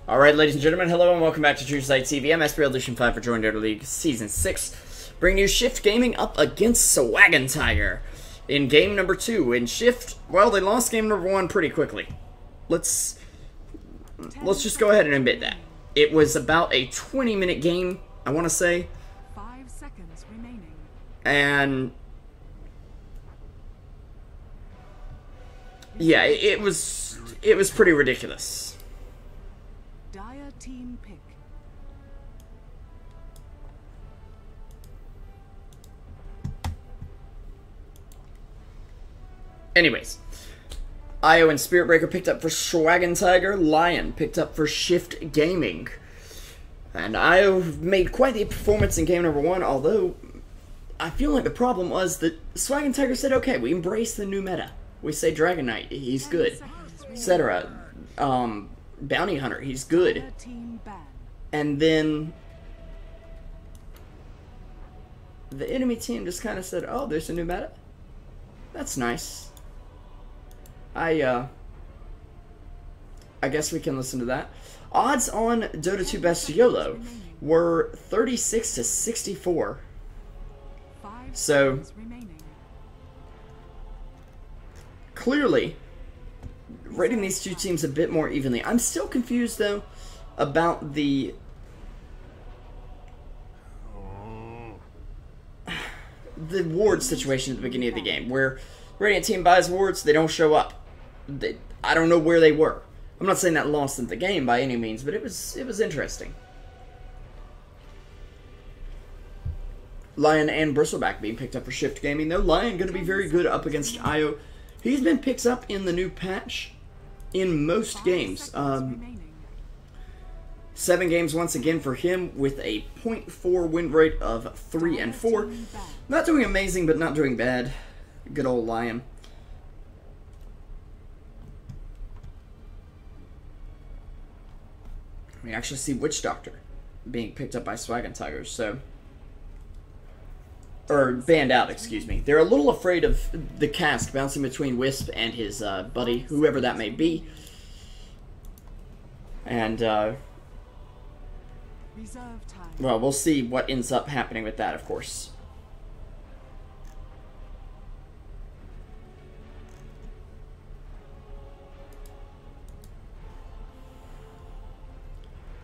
Alright, ladies and gentlemen, hello and welcome back to Truesight TV. I'm shif7 for JDL League Season 6. Bringing you Shift Gaming up against Dragondrop in game number 2. In Shift, well, they lost game number 1 pretty quickly. Let's just go ahead and admit that. It was about a 20-minute game, I want to say. 5 seconds remaining. And yeah, it was pretty ridiculous. Dire team pick. Anyways, Io and Spirit Breaker picked up for Dragondrop, Lion picked up for Shift Gaming. And Io made quite the performance in game number 1, although I feel like the problem was that Dragondrop said, okay, we embrace the new meta. We say Dragon Knight, he's good, etc. Bounty Hunter, he's good. And then the enemy team just kind of said, oh, there's a new meta? That's nice. I guess we can listen to that. Odds on Dota 2 Best YOLO were 36 to 64. So clearly rating these two teams a bit more evenly. I'm still confused though about the ward situation at the beginning of the game, where Radiant team buys wards, they don't show up. I don't know where they were. I'm not saying that lost them the game by any means, but it was interesting. Lion and Bristleback being picked up for Shift Gaming, though. Lion going to be very good up against Io. He's been picked up in the new patch in most games. 7 games once again for him with a 0.4 win rate of 3 and 4. Not doing amazing, but not doing bad. Good old Lion. We actually see Witch Doctor being picked up by Dragondrop, so... Or banned out, excuse me. They're a little afraid of the cask bouncing between Wisp and his buddy, whoever that may be. And, well, we'll see what ends up happening with that, of course.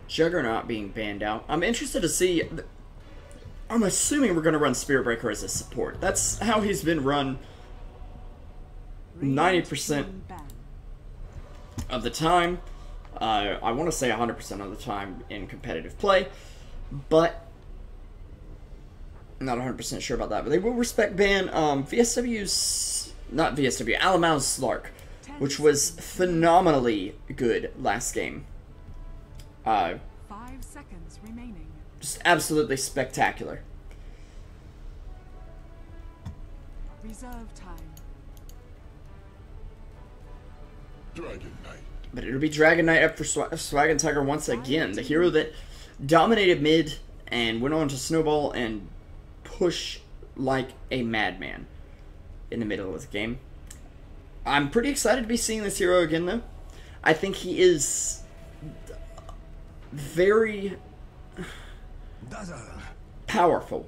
Juggernaut being banned out. I'm interested to see... I'm assuming we're going to run Spirit Breaker as a support. That's how he's been run 90% of the time. I want to say 100% of the time in competitive play, but I'm not 100% sure about that. But they will respect ban VSW's... Not VSW, Alamau's Slark, which was phenomenally good last game. 5 seconds remaining. Just absolutely spectacular. Reserve time. Dragon Knight. But it'll be Dragon Knight up for Dragondrop once again. The hero that dominated mid and went on to snowball and push like a madman in the middle of the game. I'm pretty excited to be seeing this hero again, though. I think he is very powerful.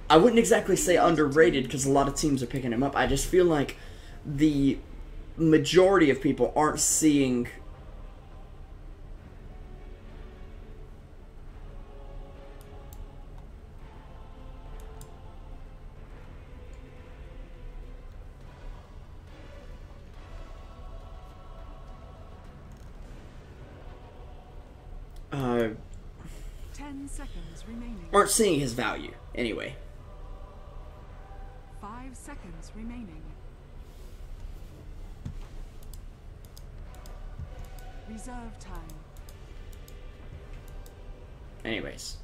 I wouldn't exactly say underrated because a lot of teams are picking him up. I just feel like the majority of people aren't seeing aren't seeing his value anyway. 5 seconds remaining. Reserve time. Anyways,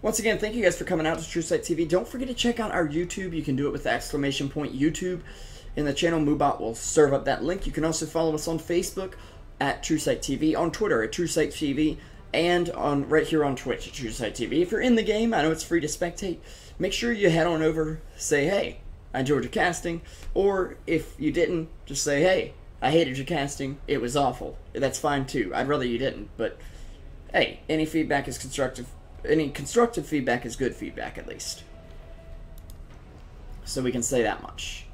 once again, thank you guys for coming out to Truesight TV. Don't forget to check out our YouTube. You can do it with the exclamation point YouTube in the channel. Moobot will serve up that link. You can also follow us on Facebook at Truesight TV, on Twitter at Truesight TV, and on right here on Twitch at Truesight TV. If you're in the game, I know it's free to spectate. Make sure you head on over, say, hey, I enjoyed your casting. Or if you didn't, just say, hey, I hated your casting. It was awful. That's fine too. I'd rather you didn't, but hey, any feedback is constructive. Any constructive feedback is good feedback, at least. So we can say that much.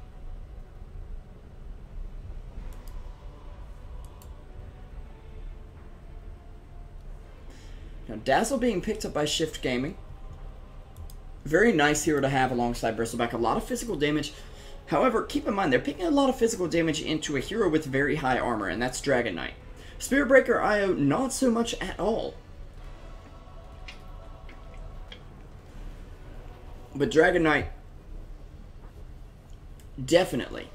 Now, Dazzle being picked up by Shift Gaming. Very nice hero to have alongside Bristleback. A lot of physical damage. However, keep in mind, they're picking a lot of physical damage into a hero with very high armor, and that's Dragon Knight. Spirit Breaker IO, not so much at all. But Dragon Knight, definitely.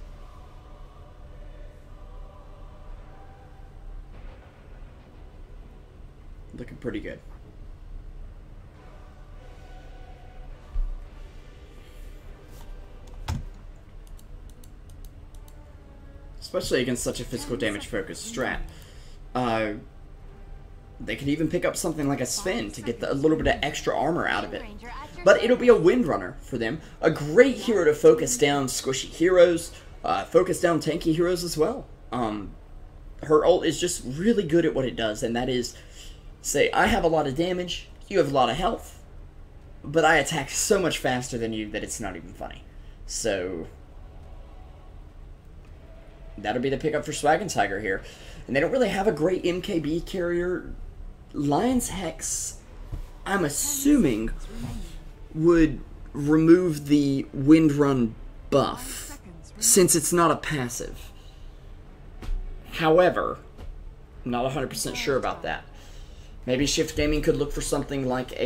Looking pretty good. Especially against such a physical damage focused strat. They could even pick up something like a Sven to get a little bit of extra armor out of it. But it'll be a Windrunner for them. A great hero to focus down squishy heroes, focus down tanky heroes as well. Her ult is just really good at what it does, and that is, say, I have a lot of damage, you have a lot of health, but I attack so much faster than you that it's not even funny. So that'll be the pickup for Swaggin' Tiger here. And they don't really have a great MKB carrier. Lion's Hex, I'm assuming, would remove the Windrun buff, since it's not a passive. However, I'm not 100% sure about that. Maybe Shift Gaming could look for something like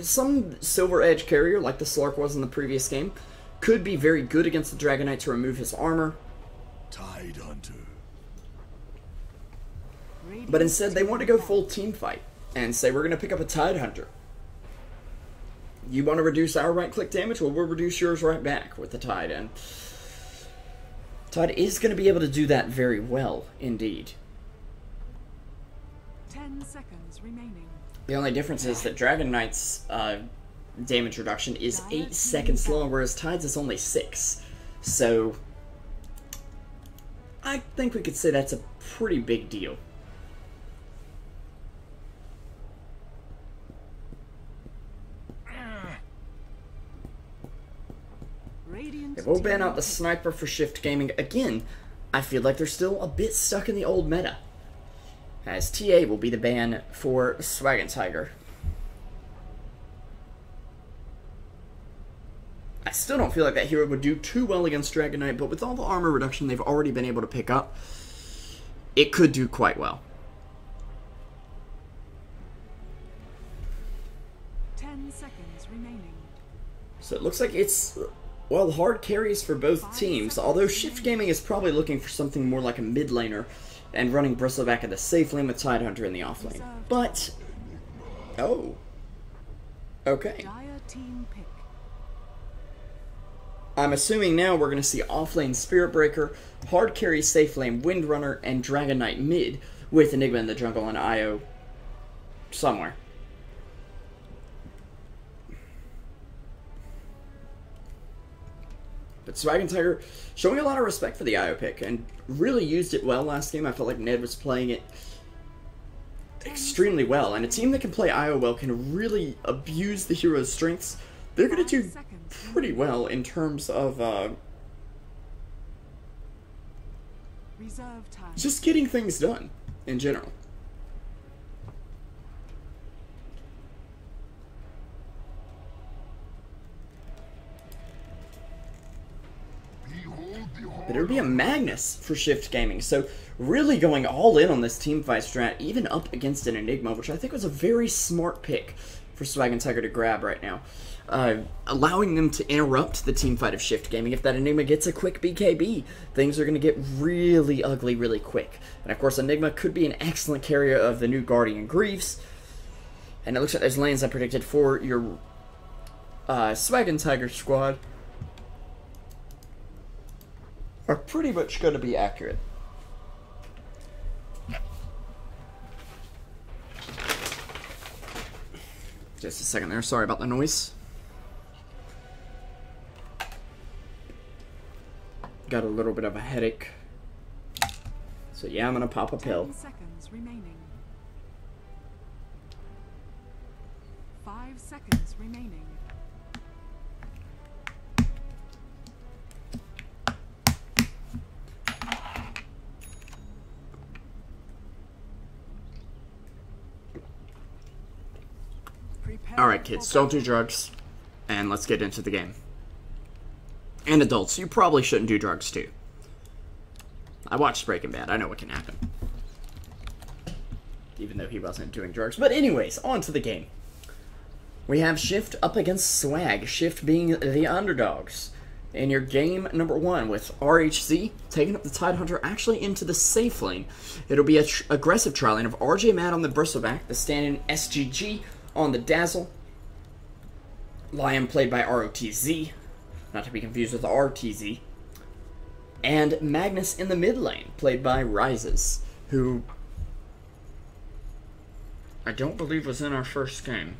some Silver Edge carrier, like the Slark was in the previous game. Could be very good against the Dragon Knight to remove his armor. Tide Hunter. But instead, they want to go full team fight and say, we're going to pick up a Tide Hunter. You want to reduce our right-click damage? Well, we'll reduce yours right back with the Tide. And Tide is going to be able to do that very well, indeed. 10 seconds remaining. The only difference is that Dragon Knight's damage reduction is 8 seconds long, whereas Tide's is only 6. So I think we could say that's a pretty big deal. They will ban out the Sniper for Shift Gaming. Again, I feel like they're still a bit stuck in the old meta, as TA will be the ban for Swaggin' Tiger. I still don't feel like that hero would do too well against Dragon Knight, but with all the armor reduction they've already been able to pick up, it could do quite well. 10 seconds remaining. So it looks like it's, well, hard carries for both teams, although Shift Gaming is probably looking for something more like a mid laner and running Bristleback in the safe lane with Tidehunter in the off lane. But, oh, okay. Dire team pick. I'm assuming now we're going to see off-lane Spirit Breaker, hard carry safe lane Windrunner, and Dragon Knight mid, with Enigma in the jungle and IO somewhere. But Swaggin' Tiger showing a lot of respect for the IO pick, and really used it well last game. I felt like Ned was playing it extremely well, and a team that can play IO well can really abuse the hero's strengths. They're going to do pretty well in terms of Reserve time. just getting things done in general. But it would be a Magnus for Shift Gaming, so really going all in on this teamfight strat, even up against an Enigma, which I think was a very smart pick for Swaggin' Tiger to grab right now. Allowing them to interrupt the teamfight of Shift Gaming. If that Enigma gets a quick BKB, things are going to get really ugly really quick. And of course, Enigma could be an excellent carrier of the new Guardian Greaves. And it looks like those lanes I predicted for your Swaggin' Tiger squad are pretty much going to be accurate. Just a second there, sorry about the noise. got a little bit of a headache. So yeah, I'm gonna pop a pill. 10 seconds remaining. 5 seconds remaining. Alright kids, don't do drugs, and let's get into the game. And adults, you probably shouldn't do drugs too. I watched Breaking Bad, I know what can happen. Even though he wasn't doing drugs. But anyways, on to the game. We have Shift up against Swag, Shift being the underdogs. In your game number 1 with RHZ taking up the Tidehunter actually into the safe lane. It'll be an aggressive trial lane of RJ Matt on the Bristleback, the stand-in SGG on the Dazzle. Lion played by ROTZ, not to be confused with RTZ. And Magnus in the mid lane, played by Rises, who I don't believe was in our first game.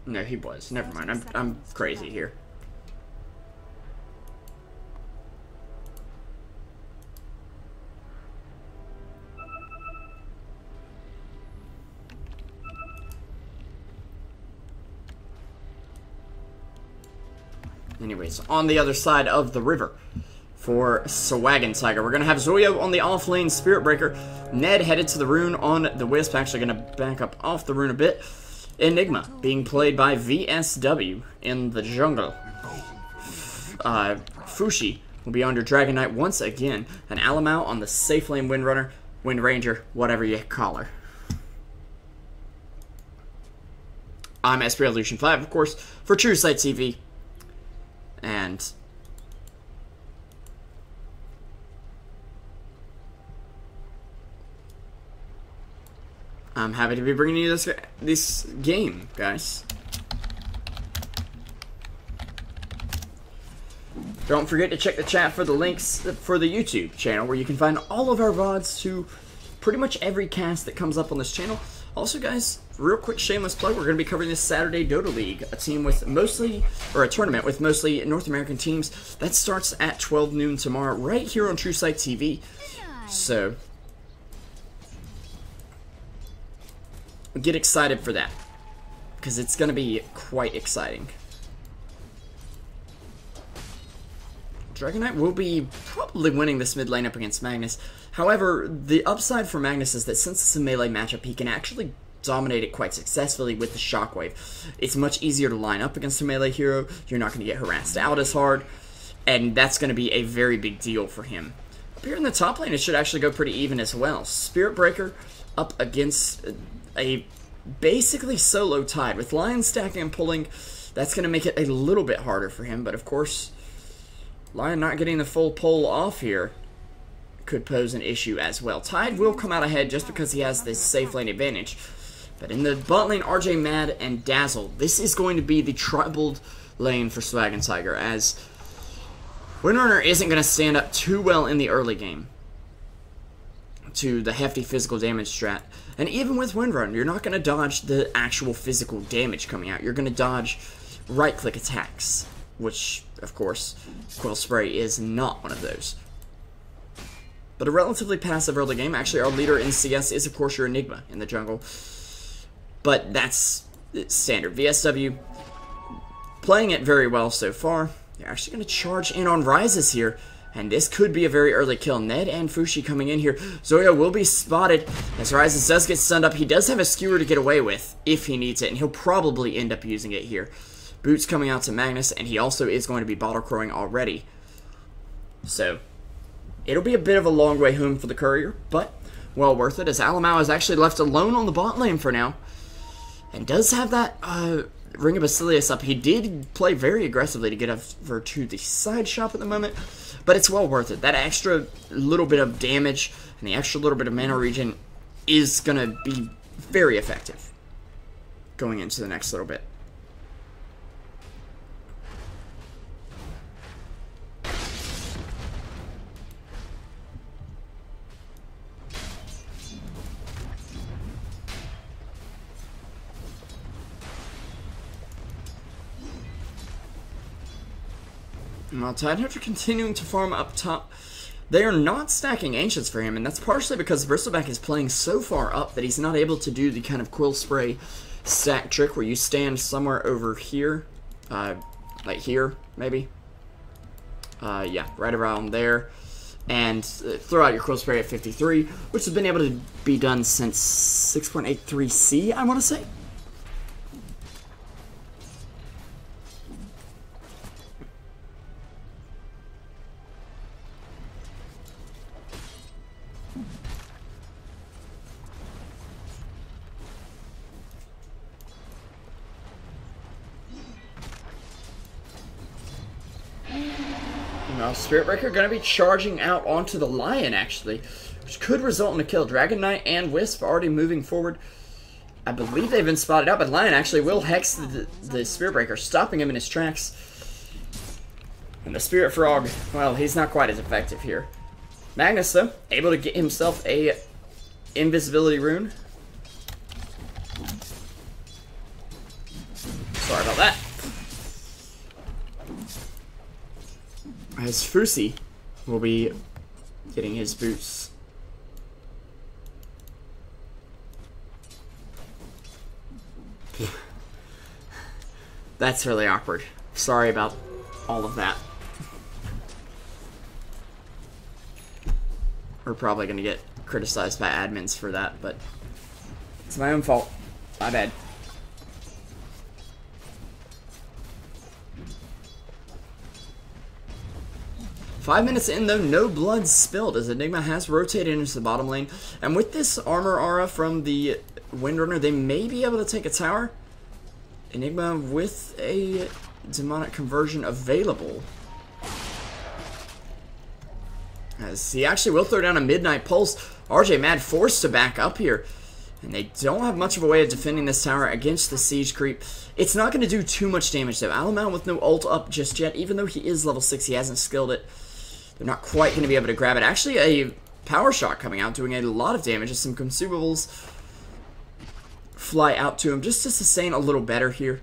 No, he was. Never mind. I'm crazy here. Anyways, on the other side of the river for Swaggin' Tiger, we're going to have Zoyo on the off lane Spirit Breaker. Ned headed to the rune on the Wisp. Actually going to back up off the rune a bit. Enigma being played by VSW in the jungle. Fushi will be under Dragon Knight once again. And Alamau on the safe lane Windrunner, Wind Ranger, whatever you call her. I'm SPRevolution5, of course, for Truesight TV. And I'm happy to be bringing you this game, guys. Don't forget to check the chat for the links for the YouTube channel, where you can find all of our VODs to pretty much every cast that comes up on this channel. Also, guys, real quick shameless plug, we're going to be covering this Saturday Dota League, a tournament with mostly North American teams. That starts at 12 noon tomorrow, right here on Truesight TV. So get excited for that, because it's going to be quite exciting. Dragon Knight will be probably winning this mid lane up against Magnus. However, the upside for Magnus is that since it's a melee matchup, he can actually dominate it quite successfully with the Shockwave. It's much easier to line up against a melee hero. You're not going to get harassed out as hard, and that's going to be a very big deal for him. Up here in the top lane, it should actually go pretty even as well. Spirit Breaker up against a basically solo Tide. With Lion stacking and pulling, that's going to make it a little bit harder for him, but of course, Lion not getting the full pull off here could pose an issue as well. Tide will come out ahead just because he has this safe lane advantage. But in the bot lane, RJ Mad and Dazzle, this is going to be the troubled lane for Swaggin' Tiger, as Windrunner isn't going to stand up too well in the early game to the hefty physical damage strat. And even with Windrunner, you're not going to dodge the actual physical damage coming out. You're going to dodge right-click attacks, which, of course, Quill Spray is not one of those. But a relatively passive early game. Actually, our leader in CS is, of course, your Enigma in the jungle. But that's standard. VSW playing it very well so far. They're actually going to charge in on Rises here. And this could be a very early kill. Ned and Fushi coming in here. Zoyo will be spotted as Rises does get stunned up. He does have a skewer to get away with if he needs it. And he'll probably end up using it here. Boots coming out to Magnus. And he also is going to be bottle crowing already. So it'll be a bit of a long way home for the courier, but well worth it, as Alamau is actually left alone on the bot lane for now. And does have that Ring of Basilius up. He did play very aggressively to get over to the side shop at the moment, but it's well worth it. That extra little bit of damage and the extra little bit of mana regen is going to be very effective going into the next little bit. While Tidehunter continuing to farm up top, they are not stacking Ancients for him, and that's partially because Bristleback is playing so far up that he's not able to do the kind of Quill Spray stack trick where you stand somewhere over here, like here, maybe. Yeah, right around there, and throw out your Quill Spray at 53, which has been able to be done since 6.83C, I want to say. Now, Spirit Breaker going to be charging out onto the Lion, actually, which could result in a kill. Dragon Knight and Wisp already moving forward. I believe they've been spotted out, but Lion actually will hex the Spirit Breaker, stopping him in his tracks. And the Spirit Frog, well, he's not quite as effective here. Magnus, though, able to get himself a invisibility rune. Sorry about that. As Fusi will be getting his boots. That's really awkward. Sorry about all of that. We're probably going to get criticized by admins for that, but it's my own fault. My bad. Five minutes in, though, no blood spilled as Enigma has rotated into the bottom lane. And with this armor aura from the Windrunner, they may be able to take a tower. Enigma with a demonic conversion available. As he actually will throw down a Midnight Pulse. RJ Mad forced to back up here. And they don't have much of a way of defending this tower against the siege creep. It's not going to do too much damage, though. Alamau with no ult up just yet. Even though he is level 6, he hasn't skilled it. They're not quite going to be able to grab it. Actually, a power shot coming out, doing a lot of damage as some consumables fly out to him just to sustain a little better here.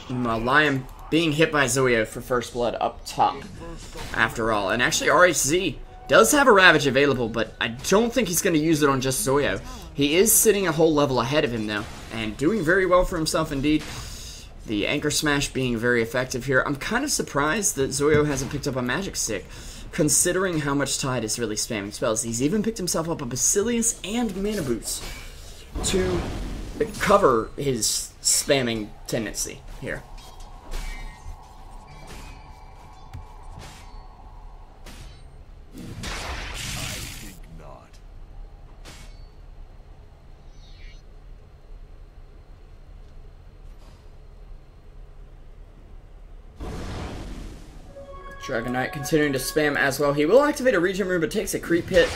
Lion being hit by Zoyo for first blood up top, after all. And actually, RHZ does have a Ravage available, but I don't think he's going to use it on just Zoyo. He is sitting a whole level ahead of him, though, and doing very well for himself indeed. The Anchor Smash being very effective here. I'm kind of surprised that Zoyo hasn't picked up a Magic Stick, considering how much Tide is really spamming spells. He's even picked himself up a Basilius and Mana Boots to cover his spamming tendency here. Dragon Knight continuing to spam as well. He will activate a Regen Rune, but takes a creep hit,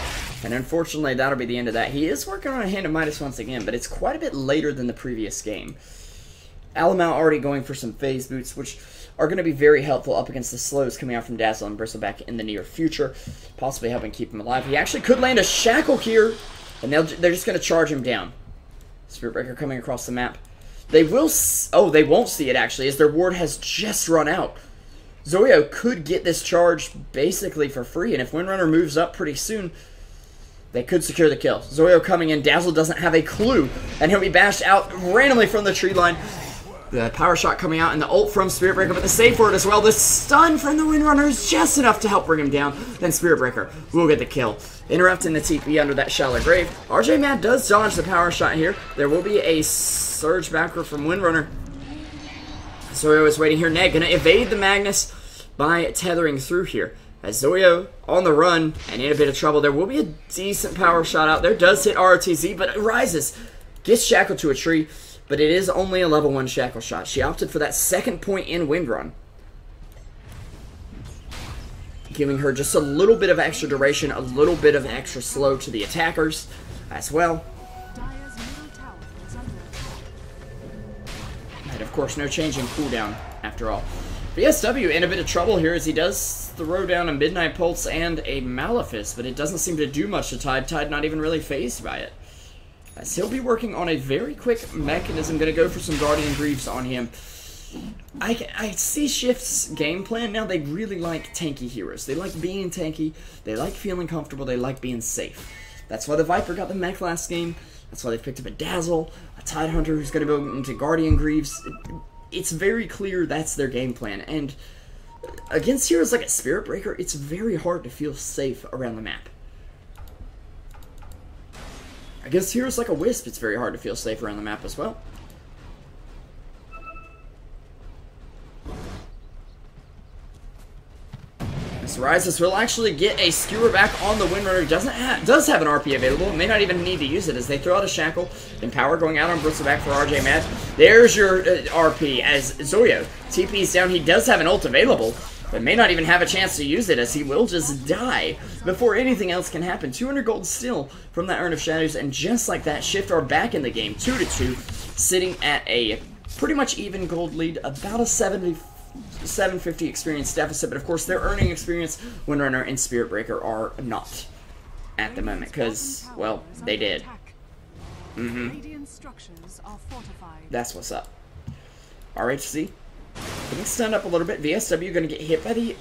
and unfortunately that'll be the end of that. He is working on a Hand of Midas once again, but it's quite a bit later than the previous game. Alamau already going for some phase boots, which are going to be very helpful up against the slows coming out from Dazzle and Bristleback in the near future, possibly helping keep him alive. He actually could land a Shackle here, and they're just going to charge him down. Spirit Breaker coming across the map. They will... Oh, they won't see it, actually, as their ward has just run out. Zoyo could get this charge basically for free, and if Windrunner moves up pretty soon, they could secure the kill. Zoyo coming in, Dazzle doesn't have a clue, and he'll be bashed out randomly from the tree line. The power shot coming out, and the ult from Spirit Breaker, but the save for it as well. The stun from the Windrunner is just enough to help bring him down. Then Spirit Breaker will get the kill, interrupting the TP under that shallow grave. RJ Mad does dodge the power shot here. There will be a surge backward from Windrunner. Zoyo is waiting here. Ned gonna evade the Magnus by tethering through here. As Zoyo on the run and in a bit of trouble, there will be a decent power shot out there. Does hit ROTZ, but it rises. Gets shackled to a tree, but it is only a level 1 shackle shot. She opted for that second point in Windrun, giving her just a little bit of extra duration, a little bit of extra slow to the attackers as well. And of course, no change in cooldown after all. BSW in a bit of trouble here as he does throw down a Midnight Pulse and a Malefice, but it doesn't seem to do much to Tide. Tide not even really phased by it. As he'll be working on a very quick mechanism, going to go for some Guardian Greaves on him. I see Shift's game plan now. They really like tanky heroes. They like being tanky. They like feeling comfortable. They like being safe. That's why the Viper got the mech last game. That's why they picked up a Dazzle, a Tidehunter who's going to go into Guardian Greaves. It's very clear that's their game plan. And against heroes like a Spirit Breaker, it's very hard to feel safe around the map. Against heroes like a Wisp, it's very hard to feel safe around the map as well. This Reinessa will actually get a skewer back on the Windrunner. Does have an RP available. May not even need to use it as they throw out a Shackle. Empower going out on Bristleback for RJ Mad. There's your RP as Zoyo TP's down. He does have an ult available, but may not even have a chance to use it as he will just die before anything else can happen. 200 gold still from that Urn of Shadows, and just like that, Shift are back in the game, 2-2, sitting at a pretty much even gold lead, about a 750 experience deficit, but of course they're earning experience. Windrunner and Spirit Breaker are not at the moment, because, well, they did. That's what's up. RHC getting stunned up a little bit. VSW going to get hit by the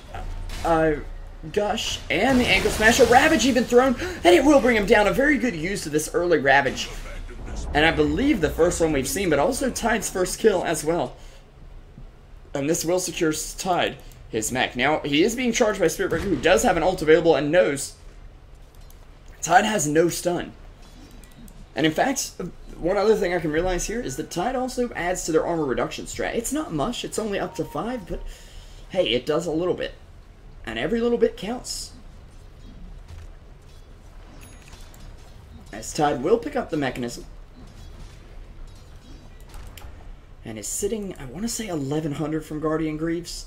Gush and the Ankle Smasher. Ravage even thrown, and it will bring him down. A very good use of this early Ravage, and I believe the first one we've seen, but also Tide's first kill as well. And this will secure Tide his mech. Now, he is being charged by Spirit Breaker, who does have an ult available and knows Tide has no stun. And in fact, one other thing I can realize here is that Tide also adds to their armor reduction strat. It's not much, it's only up to 5, but hey, it does a little bit. And every little bit counts. As Tide will pick up the mechanism. And is sitting, I want to say 1100 from Guardian Greaves.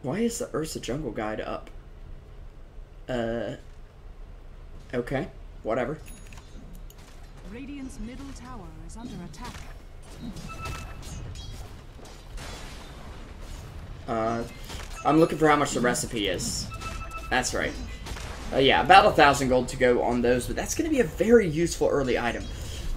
Why is the Ursa Jungle Guide up? Okay, whatever. Radiant's middle tower is under attack. I'm looking for how much the recipe is. That's right. Yeah, about 1,000 gold to go on those, but that's going to be a very useful early item.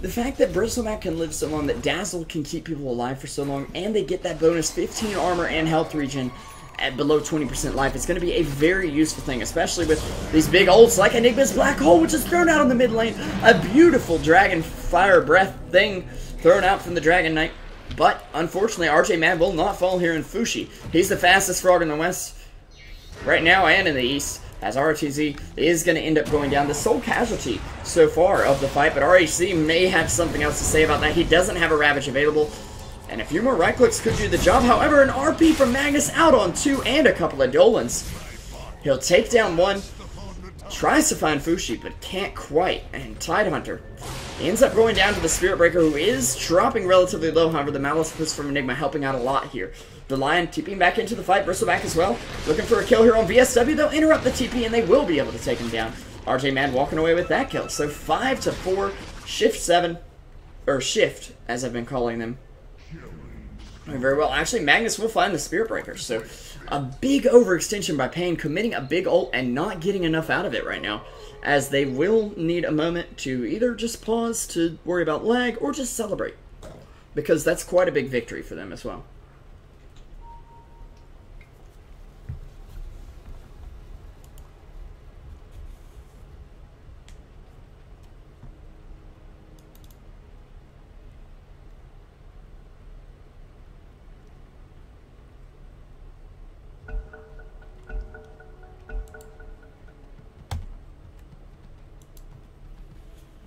The fact that Bristleback can live so long, that Dazzle can keep people alive for so long, and they get that bonus 15 armor and health regen at below 20% life, it's going to be a very useful thing, especially with these big ults like Enigma's Black Hole, which is thrown out on the mid lane. A beautiful Dragon Fire Breath thing thrown out from the Dragon Knight. But, unfortunately, RJ Mad will not fall here in Fushi. He's the fastest frog in the west right now and in the east, as RTZ is going to end up going down. The sole casualty so far of the fight, but RHC may have something else to say about that. He doesn't have a Ravage available, and a few more right clicks could do the job. However, an RP from Magnus out on 2 and a couple of Dolans. He'll take down one, tries to find Fushi, but can't quite, and Tidehunter ends up going down to the Spirit Breaker, who is dropping relatively low. However, the Malefice from Enigma helping out a lot here. The Lion TPing back into the fight, Bristleback as well. Looking for a kill here on VSW. They'll interrupt the TP, and they will be able to take him down. RJ Man walking away with that kill. So 5-4, shif7, or Shift, as I've been calling them. Very well. Actually, Magnus will find the Spirit Breaker. So a big overextension by Pain, committing a big ult and not getting enough out of it right now, as they will need a moment to either just pause to worry about lag or just celebrate, because that's quite a big victory for them as well.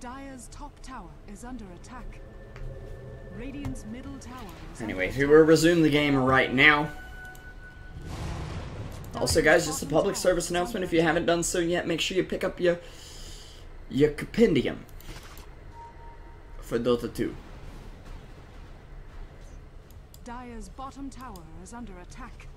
Dire's top tower is under attack. Radiant's middle tower is Anyway, we will resume the game right now. Also, guys, just a public service announcement. If you haven't done so yet, make sure you pick up your compendium for Dota 2. Dire's bottom tower is under attack.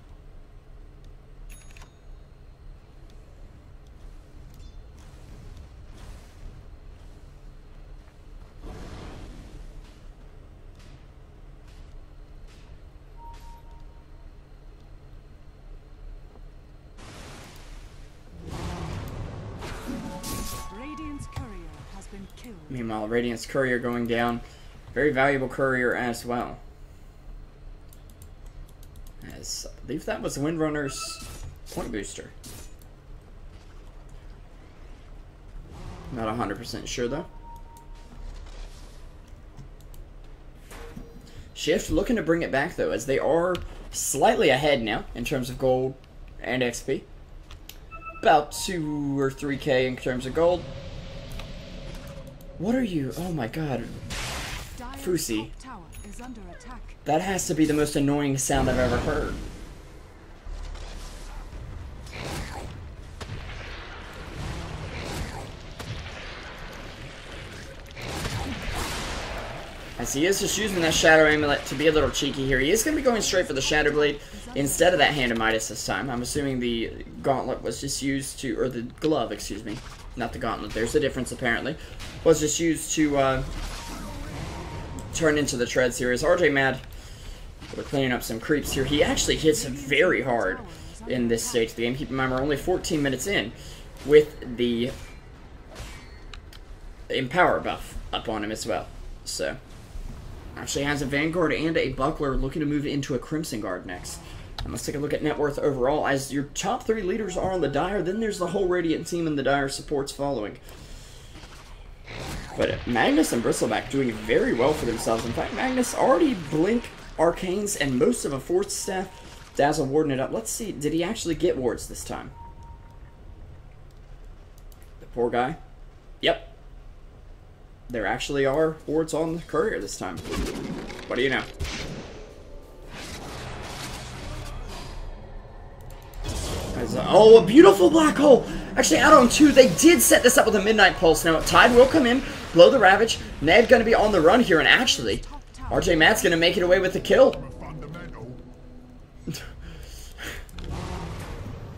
killed. Meanwhile, Radiant's courier going down. Very valuable courier as well. As I believe that was Windrunner's point booster. Not 100% sure though. Shift looking to bring it back though, as they are slightly ahead now in terms of gold and XP. About 2 or 3k in terms of gold. What are you? Oh my god. Fusi. That has to be the most annoying sound I've ever heard. As he is just using that Shadow Amulet to be a little cheeky here. He is going to be going straight for the Shadow Blade instead of that Hand of Midas this time. I'm assuming the Gauntlet was just used to, or the Glove, excuse me. Not the Gauntlet, there's a difference apparently. Was just used to turn into the Treads here. As RJ Mad, we're cleaning up some creeps here. He actually hits very hard in this stage of the game. Keep in mind we're only 14 minutes in with the Empower buff up on him as well. So, actually has a Vanguard and a Buckler looking to move into a Crimson Guard next. And let's take a look at net worth overall. As your top 3 leaders are on the Dire, then there's the whole Radiant team and the Dire supports following. But Magnus and Bristleback doing very well for themselves. In fact, Magnus already Blink, Arcanes, and most of a 4th staff. Dazzle warding it up. Let's see, did he actually get wards this time? The poor guy. Yep. There actually are wards on the courier this time. What do you know? Oh, a beautiful black hole! Actually, out on 2, they did set this up with a Midnight Pulse. Now, Tide will come in, blow the Ravage. Ned gonna be on the run here, and actually, RJ Matt's gonna make it away with the kill.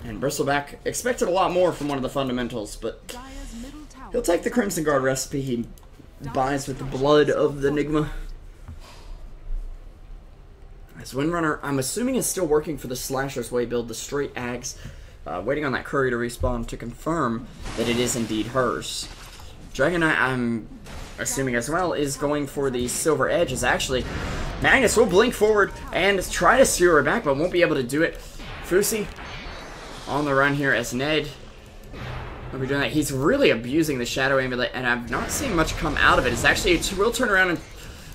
And Bristleback expected a lot more from one of the fundamentals, but he'll take the Crimson Guard recipe he buys with the blood of the Enigma. As Windrunner, I'm assuming is still working for the Slasher's Way build, the straight Ags, waiting on that courier to respawn to confirm that it is indeed hers. Dragon Knight, I'm assuming as well, is going for the Silver Edge, as actually Magnus will blink forward and try to steer her back, but won't be able to do it. Fusi on the run here as Ned will be doing that. He's really abusing the Shadow Amulet, and I've not seen much come out of it. It's actually, it will turn around and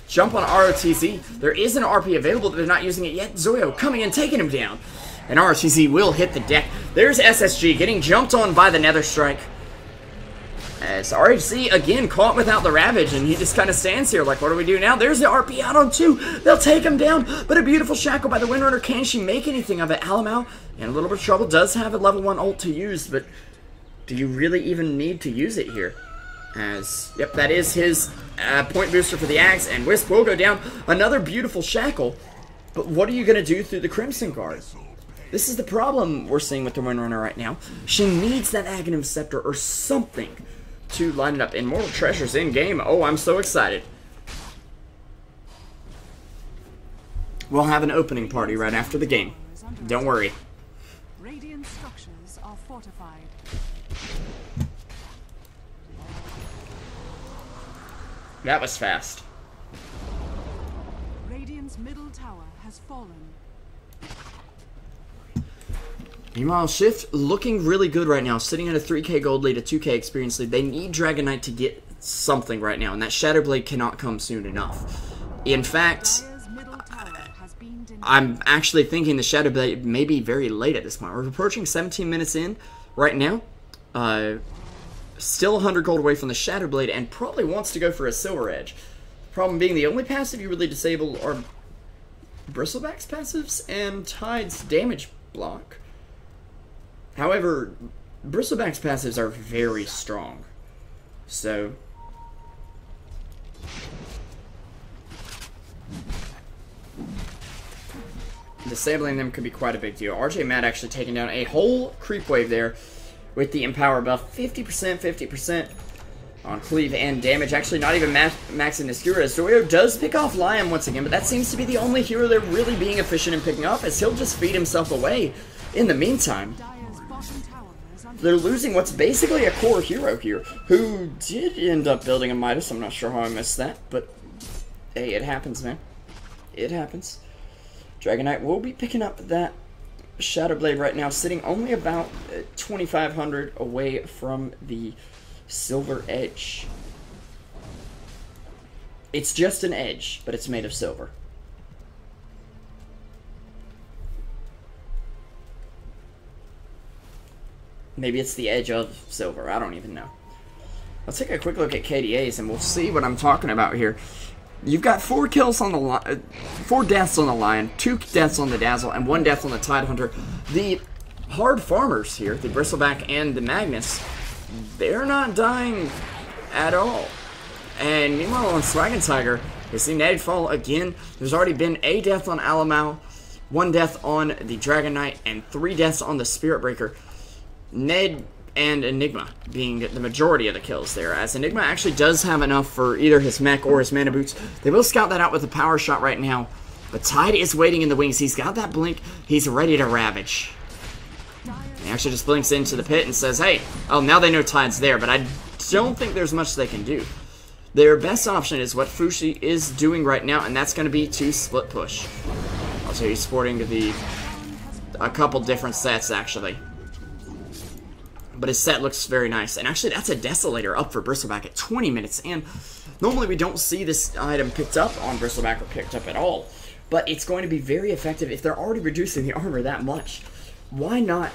jump on ROTZ. There is an RP available, but they're not using it yet. Zoyo coming in, taking him down. And ROTZ will hit the deck. There's SSG getting jumped on by the Nether Strike. As RHC, again, caught without the Ravage, and he just kind of stands here like, what do we do now? There's the RP out on 2. They'll take him down, but a beautiful Shackle by the Windrunner. Can she make anything of it? Alamau, in a little bit of trouble, does have a level 1 ult to use, but do you really even need to use it here? As, yep, that is his point booster for the Axe, and Wisp will go down. Another beautiful Shackle, but what are you going to do through the Crimson Guard? This is the problem we're seeing with the Windrunner right now. She needs that Aghanim Scepter or something to line it up. Immortal Treasures in-game. Oh, I'm so excited. We'll have an opening party right after the game. Don't worry. Radiant structures are fortified. That was fast. Radiant's middle tower has fallen. Meanwhile, Shift looking really good right now, sitting at a 3k gold lead, a 2k experience lead. They need Dragon Knight to get something right now, and that Shadow Blade cannot come soon enough. In fact, I'm actually thinking the Shadow Blade may be very late at this point. We're approaching 17 minutes in right now. Still 100 gold away from the Shadow Blade, and probably wants to go for a Silver Edge. Problem being, the only passive you really disable are Bristleback's passives and Tide's damage block. However, Bristleback's passives are very strong. So, disabling them could be quite a big deal. RJ Matt actually taking down a whole creep wave there with the Empower buff. 50% on cleave and damage. Actually, not even maxing this hero. Zoyo does pick off Lion once again, but that seems to be the only hero they're really being efficient in picking off, as he'll just feed himself away in the meantime. they're losing what's basically a core hero here, who did end up building a Midas. I'm not sure how I missed that, but hey, it happens, man. It happens. Dragon Knight will be picking up that Shadow Blade right now, sitting only about 2,500 away from the silver edge. It's just an edge, but it's made of silver. Maybe it's the edge of silver. I don't even know. Let's take a quick look at KDAs, and we'll see what I'm talking about here. You've got 4 kills on the 4 deaths on the Lion, 2 deaths on the Dazzle, and 1 death on the Tide Hunter. The hard farmers here, the Bristleback and the Magnus, they're not dying at all. And meanwhile on Swaggin' Tiger, you see Ned fall again. There's already been a death on Alamau, 1 death on the Dragon Knight, and 3 deaths on the Spirit Breaker. Ned and Enigma being the majority of the kills there, as Enigma actually does have enough for either his mech or his mana boots. They will scout that out with a power shot right now, but Tide is waiting in the wings. He's got that blink. He's ready to ravage. He actually just blinks into the pit and says, hey, oh, now they know Tide's there, but I don't think there's much they can do. Their best option is what Fushi is doing right now, and that's going to be to split push. Also, he's sporting a couple different sets, actually. But his set looks very nice. And actually, that's a Desolator up for Bristleback at 20 minutes. And normally we don't see this item picked up on Bristleback or picked up at all. But it's going to be very effective if they're already reducing the armor that much. Why not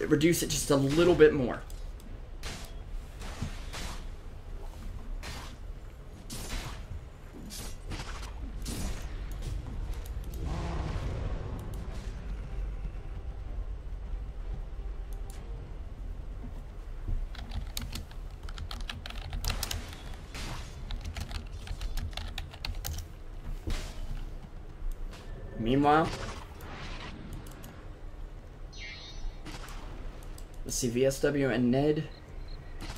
reduce it just a little bit more? Meanwhile, let's see, VSW and Ned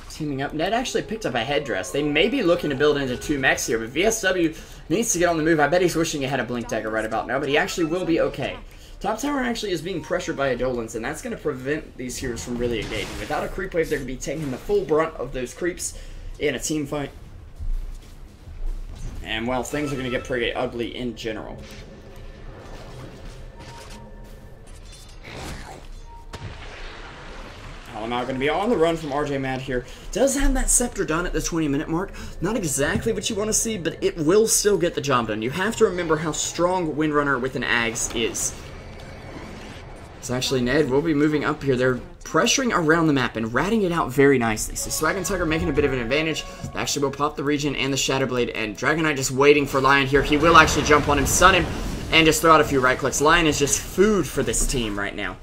teaming up. Ned actually picked up a headdress. They may be looking to build into 2 mechs here, but VSW needs to get on the move. I bet he's wishing he had a Blink Dagger right about now, but he actually will be okay. Top tower actually is being pressured by Adolans, and that's going to prevent these heroes from really engaging. Without a creep wave, they're going to be taking the full brunt of those creeps in a team fight. And, well, things are going to get pretty ugly in general. Alamau going to be on the run from RJ Mad here. Does have that Scepter done at the 20-minute mark. Not exactly what you want to see, but it will still get the job done. You have to remember how strong Windrunner with an Ags is. So actually, Ned will be moving up here. They're pressuring around the map and ratting it out very nicely. So Swaggin' Tiger making a bit of an advantage. They actually will pop the region and the Shadow Blade, and Dragon Knight just waiting for Lion here. He will actually jump on him, stun him, and just throw out a few right clicks. Lion is just food for this team right now.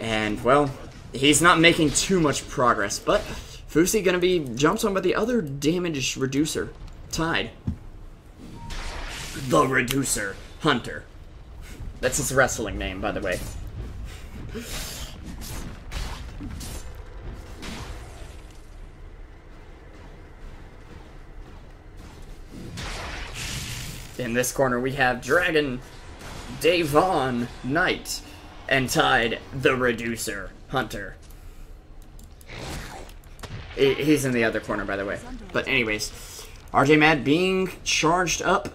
And, well, he's not making too much progress, but Fusi going to be jumped on by the other damage reducer, Tide. The Reducer Hunter. That's his wrestling name, by the way. In this corner, we have Dragon, Davon, Knight, and Tide, the Reducer Hunter. He's in the other corner, by the way. But anyways, RJ Mad being charged up.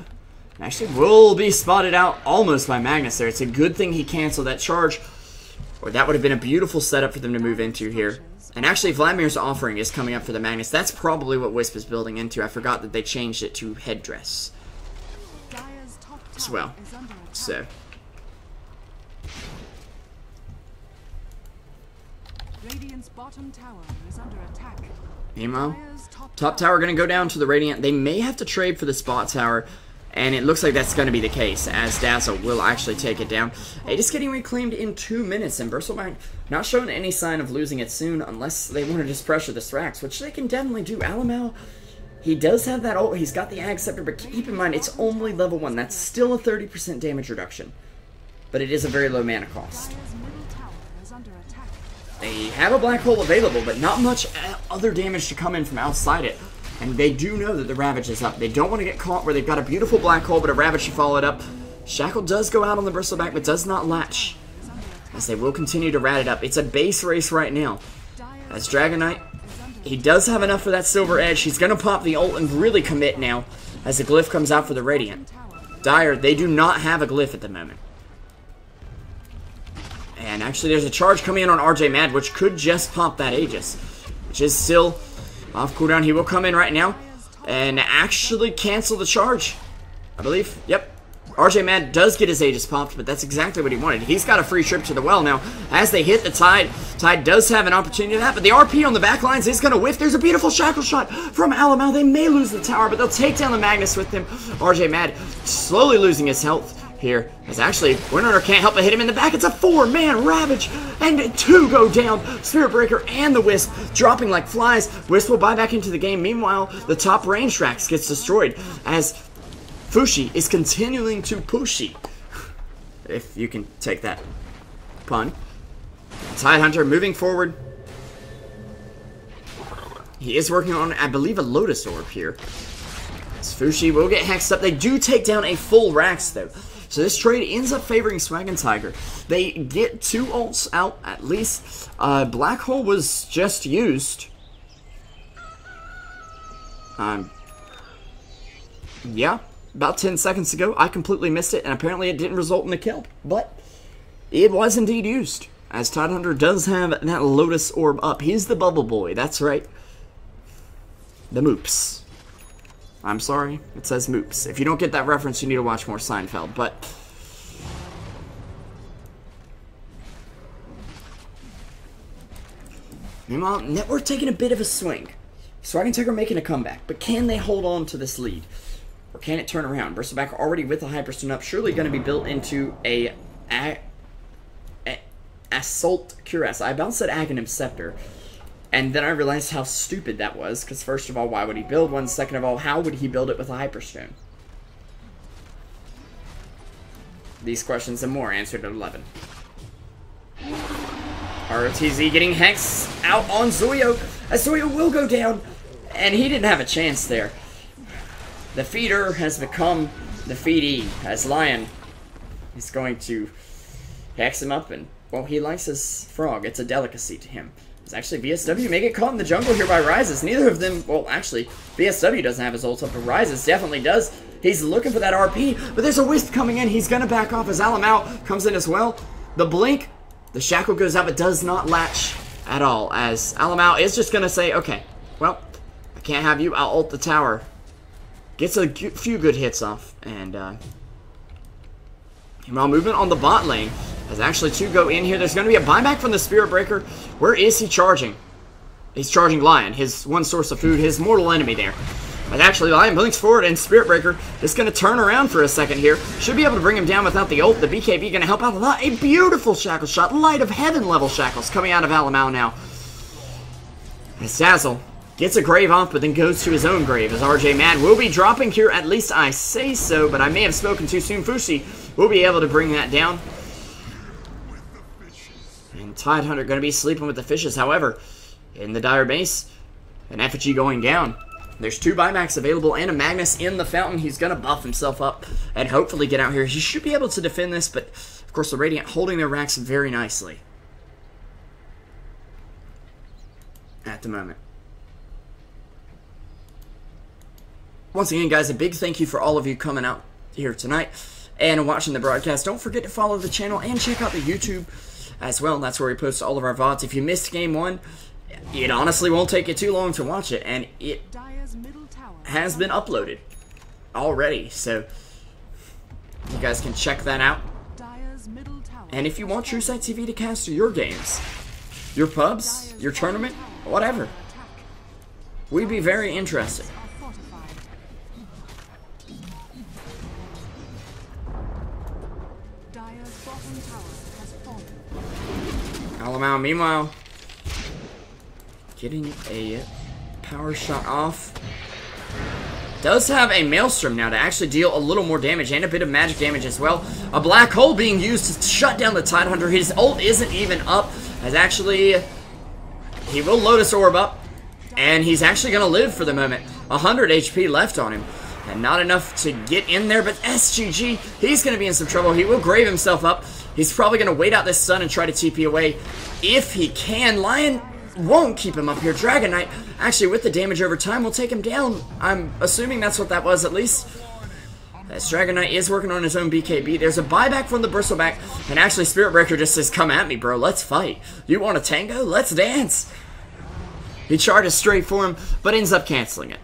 Actually will be spotted out almost by Magnus there. It's a good thing he canceled that charge, or that would have been a beautiful setup for them to move into here. And actually, Vladimir's offering is coming up for the Magnus. That's probably what Wisp is building into. I forgot that they changed it to headdress as well. So Radiant's bottom tower is under attack. meanwhile, top tower going to go down to the Radiant. They may have to trade for the spot tower, and it looks like that's going to be the case, as Dazzle will actually take it down. It is getting reclaimed in 2 minutes, and Bristleback not showing any sign of losing it soon unless they want to just pressure the Thrax, which they can definitely do. Alamau, he does have that ult. He's got the Ag Scepter, but keep in mind, it's only level 1. That's still a 30% damage reduction, but it is a very low mana cost. They have a black hole available, but not much other damage to come in from outside it. And they do know that the Ravage is up. They don't want to get caught where they've got a beautiful black hole, but a Ravage to follow it up. Shackle does go out on the Bristleback, but does not latch. as they will continue to rat it up. It's a base race right now. As Dragon Knight, he does have enough for that silver edge. He's going to pop the ult and really commit now as the glyph comes out for the Radiant. Dire, they do not have a glyph at the moment. And actually there's a charge coming in on RJ Mad, which could just pop that Aegis, which is still off cooldown. He will come in right now and actually cancel the charge, I believe. Yep. RJ Mad does get his Aegis popped, but that's exactly what he wanted. He's got a free trip to the well now. As they hit the Tide, Tide does have an opportunity to that, but the RP on the back lines is going to whiff. There's a beautiful shackle shot from Alamau. They may lose the tower, but they'll take down the Magnus with him. RJ Mad slowly losing his health here, as actually Winrunner can't help but hit him in the back. It's a 4-man Ravage, and 2 go down. Spirit Breaker and the Wisp dropping like flies. Wisp will buy back into the game. Meanwhile, the top range tracks gets destroyed as Fushi is continuing to pushy, if you can take that pun. Tidehunter moving forward. He is working on, I believe, a Lotus Orb here. As Fushi will get hexed up. They do take down a full Rax, though. So this trade ends up favoring Swag and Tiger. They get 2 ults out, at least. Black Hole was just used. Yeah. About 10 seconds ago, I completely missed it, and apparently it didn't result in a kill. But it was indeed used, as Tidehunter does have that Lotus Orb up. He's the Bubble Boy, that's right. The Moops. I'm sorry, it says Moops. If you don't get that reference, you need to watch more Seinfeld, but... Meanwhile, Network taking a bit of a swing. Swag and Tiger making a comeback, but can they hold on to this lead? Or can it turn around? Bristleback already with the Hyperstone up, surely going to be built into a Assault Cuirass. I about said Aghanim Scepter, and then I realized how stupid that was, because first of all, why would he build one? Second of all, how would he build it with a Hyperstone? These questions and more answered at 11. ROTZ getting Hex out on Zoyo, as Zoyo will go down, and he didn't have a chance there. The feeder has become the feedee, as Lion is going to hex him up, and, well, he likes his frog. It's a delicacy to him. It's actually VSW may get caught in the jungle here by Rises. Neither of them, well, actually, VSW doesn't have his ult up, but Rises definitely does. He's looking for that RP, but there's a Wisp coming in. He's going to back off as Alamau comes in as well. The Blink, the Shackle goes out, but does not latch at all, as Alamau is just going to say, okay, well, I can't have you. I'll ult the tower. Gets a few good hits off, and meanwhile, movement on the bot lane, as actually 2 go in here. There's going to be a buyback from the Spirit Breaker. Where is he charging? He's charging Lion, his one source of food, his mortal enemy there. But actually, Lion blinks forward, and Spirit Breaker is going to turn around for a second here. Should be able to bring him down without the ult. The BKB going to help out a lot. A beautiful Shackle shot, Light of Heaven level Shackles coming out of Alamau now. As Dazzle gets a grave off, but then goes to his own grave, as RJ Mad will be dropping here, at least I say so, but I may have spoken too soon. Fushi will be able to bring that down. And Tidehunter going to be sleeping with the fishes. However, in the Dire base, an effigy going down. There's 2 buybacks available and a Magnus in the fountain. He's going to buff himself up and hopefully get out here. He should be able to defend this, but of course the Radiant holding their racks very nicely at the moment. Once again, guys, a big thank you for all of you coming out here tonight and watching the broadcast. Don't forget to follow the channel and check out the YouTube as well. That's where we post all of our VODs. If you missed Game 1, it honestly won't take you too long to watch it, and it has been uploaded already, so you guys can check that out. And if you want Truesight TV to cast your games, your pubs, your tournament, whatever, we'd be very interested. Alamau, meanwhile, getting a power shot off. Does have a Maelstrom now to actually deal a little more damage and a bit of magic damage as well. A Black Hole being used to shut down the Tidehunter. His ult isn't even up, as actually he will Lotus Orb up, and he's actually going to live for the moment. 100 HP left on him, and not enough to get in there, but SGG, he's going to be in some trouble. He will grave himself up. He's probably going to wait out this stun and try to TP away if he can. Lion won't keep him up here. Dragon Knight, actually, with the damage over time, will take him down. I'm assuming that's what that was, at least. As Dragon Knight is working on his own BKB. There's a buyback from the Bristleback, and actually Spirit Breaker just says, come at me, bro. Let's fight. You want a tango? Let's dance. He charges straight for him, but ends up canceling it.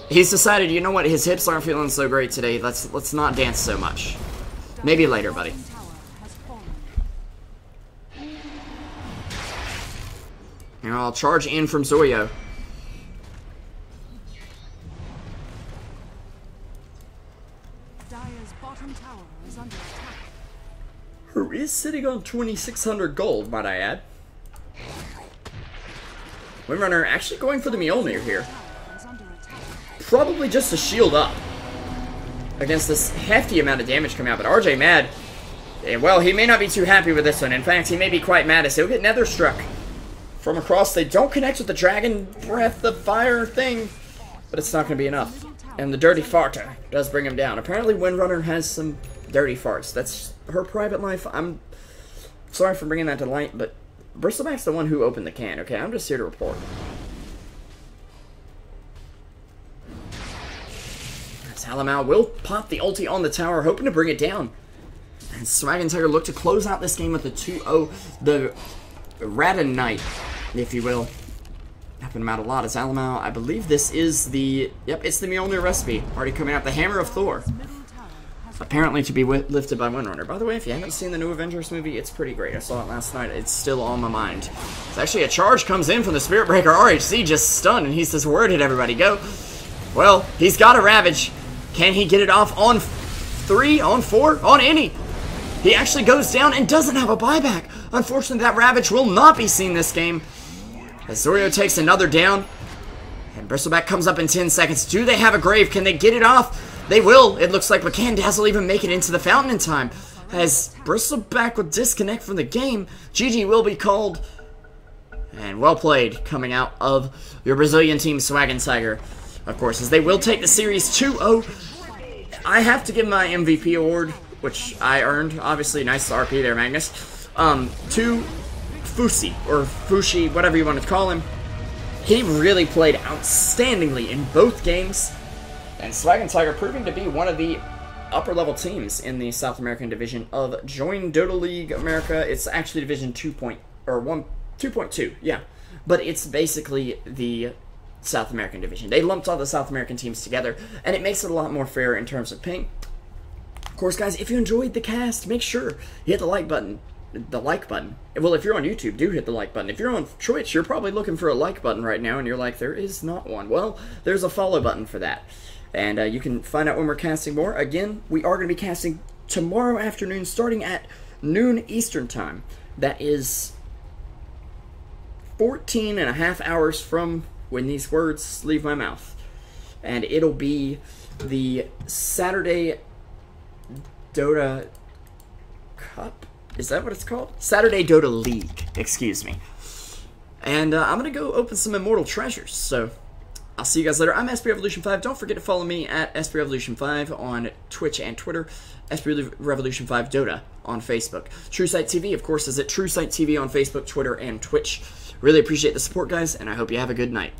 He's decided, you know what, his hips aren't feeling so great today. Let's not dance so much. Maybe later, buddy. And I'll charge in from Zoyo. Who is sitting on 2,600 gold, might I add. Windrunner actually going for the Mjolnir here. Probably just to shield up against this hefty amount of damage coming out. But RJ mad. Well, he may not be too happy with this one. In fact, he may be quite mad as he'll get nether struck from across. They don't connect with the dragon breath, the fire thing, but it's not going to be enough. And the dirty farter does bring him down. Apparently, Windrunner has some dirty farts. That's her private life. I'm sorry for bringing that to light, but Bristleback's the one who opened the can, okay? I'm just here to report. Salamau will pop the ulti on the tower, hoping to bring it down. And Swag and Tiger look to close out this game with the 2-0. The Radin Knight, if you will. Helping him out a lot. As Salamau, I believe this is the... Yep, it's the Mjolnir recipe. Already coming out. The Hammer of Thor. Apparently to be lifted by Windrunner. By the way, if you haven't seen the new Avengers movie, it's pretty great. I saw it last night. It's still on my mind. It's actually a charge comes in from the Spirit Breaker. RHC just stunned, and he says, where did everybody go? Well, he's got a Ravage. Can he get it off on 3, on 4, on any? He actually goes down and doesn't have a buyback. Unfortunately, that Ravage will not be seen this game. As Zorio takes another down. And Bristleback comes up in 10 seconds. Do they have a grave? Can they get it off? They will. It looks like, but can Dazzle even make it into the fountain in time? As Bristleback will disconnect from the game, GG will be called. And well played coming out of your Brazilian team, Swag and Tiger. Of course, as they will take the series 2-0. I have to give my MVP award, which I earned. Obviously, nice RP there, Magnus. To Fusi, or Fushi, whatever you want to call him. He really played outstandingly in both games. And Swag and Tiger proving to be one of the upper-level teams in the South American division of Join Dota League America. It's actually Division 2.2, yeah. But it's basically the South American division. They lumped all the South American teams together, and it makes it a lot more fair in terms of ping. Of course, guys, if you enjoyed the cast, make sure you hit the like button. Well, if you're on YouTube, do hit the like button. If you're on Twitch, you're probably looking for a like button right now, and you're like, there is not one. Well, there's a follow button for that. And you can find out when we're casting more. Again, we are going to be casting tomorrow afternoon, starting at noon Eastern Time. That is 14.5 hours from when these words leave my mouth. And it'll be the Saturday Dota Cup? Is that what it's called? Saturday Dota League, excuse me. And I'm going to go open some Immortal Treasures, so I'll see you guys later. I'm SPRevolution5. Don't forget to follow me at SPRevolution5 on Twitch and Twitter. SPRevolution5 Dota on Facebook. Truesight TV, of course, is at Truesight TV on Facebook, Twitter, and Twitch. Really appreciate the support, guys, and I hope you have a good night.